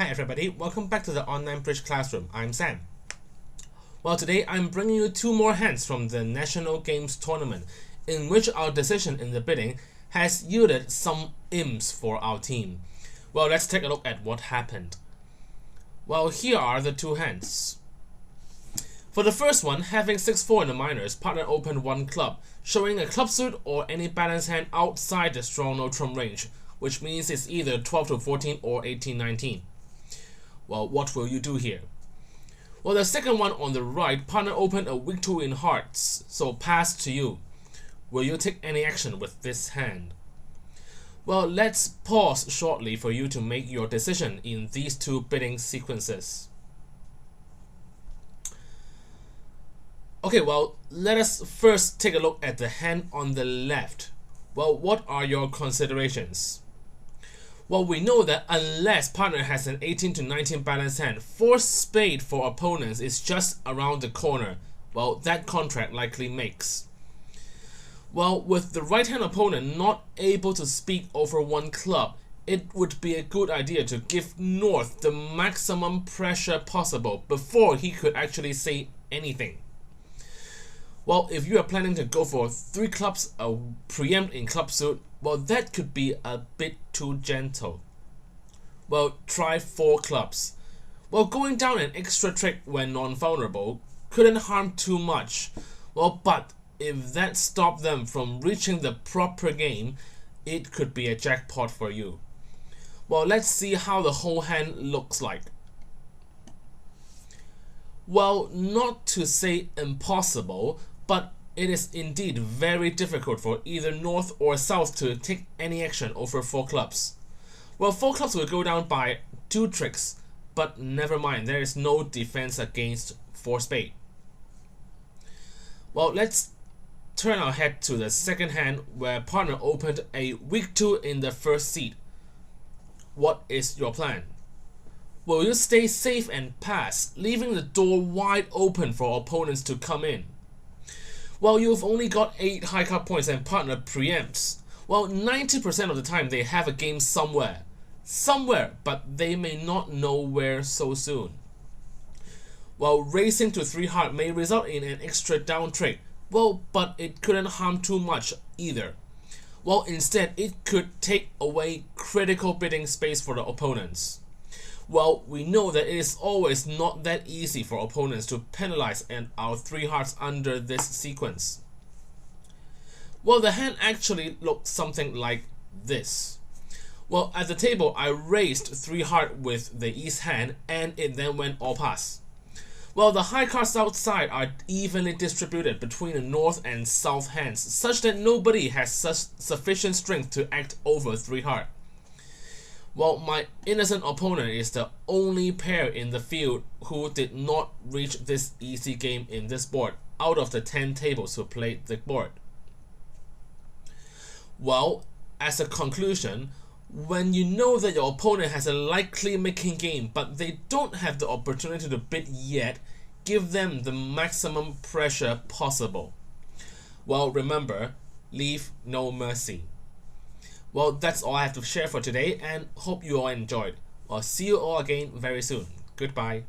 Hi everybody, welcome back to the Online Bridge Classroom. I'm Sam. Well, today I'm bringing you two more hands from the National Games Tournament, in which our decision in the bidding has yielded some imps for our team. Well, let's take a look at what happened. Well, here are the two hands. For the first one, having 6-4 in the minors, partner opened one club, showing a club suit or any balanced hand outside the strong no trump range, which means it's either 12-14 or 18-19. Well, what will you do here? Well, the second one on the right, partner opened a weak 2 in hearts, so pass to you. Will you take any action with this hand? Well, let's pause shortly for you to make your decision in these two bidding sequences. Okay, well, let us first take a look at the hand on the left. Well, what are your considerations? Well, we know that unless partner has an 18-19 balanced hand, force spade for opponents is just around the corner. Well, that contract likely makes. Well, with the right hand opponent not able to speak over one club, it would be a good idea to give North the maximum pressure possible before he could actually say anything. Well, if you are planning to go for 3 clubs, a preempt in club suit, well, that could be a bit too gentle. Well, try 4 clubs. Well, going down an extra trick when non-vulnerable couldn't harm too much. Well, but if that stopped them from reaching the proper game, it could be a jackpot for you. Well, let's see how the whole hand looks like. Well, not to say impossible, but it is indeed very difficult for either North or South to take any action over 4 clubs. Well, 4 clubs will go down by 2 tricks, but never mind, there is no defense against 4 spade. Well, let's turn our head to the second hand where partner opened a weak 2 in the first seat. What is your plan? Will you stay safe and pass, leaving the door wide open for opponents to come in? Well, you've only got 8 high card points and partner preempts. Well, 90% of the time they have a game somewhere. Somewhere, but they may not know where so soon. Well, racing to 3 heart may result in an extra down trick. Well, but it couldn't harm too much either. Well, instead, it could take away critical bidding space for the opponents. Well, we know that it is always not that easy for opponents to penalize our 3 hearts under this sequence. Well, the hand actually looked something like this. Well, at the table, I raised 3 heart with the east hand and it then went all pass. Well, the high cards outside are evenly distributed between the north and south hands, such that nobody has sufficient strength to act over 3 heart. Well, my innocent opponent is the only pair in the field who did not reach this easy game in this board out of the 10 tables who played the board. Well, as a conclusion, when you know that your opponent has a likely making game but they don't have the opportunity to bid yet, give them the maximum pressure possible. Well, remember, leave no mercy. Well, that's all I have to share for today and hope you all enjoyed. I'll see you all again very soon. Goodbye.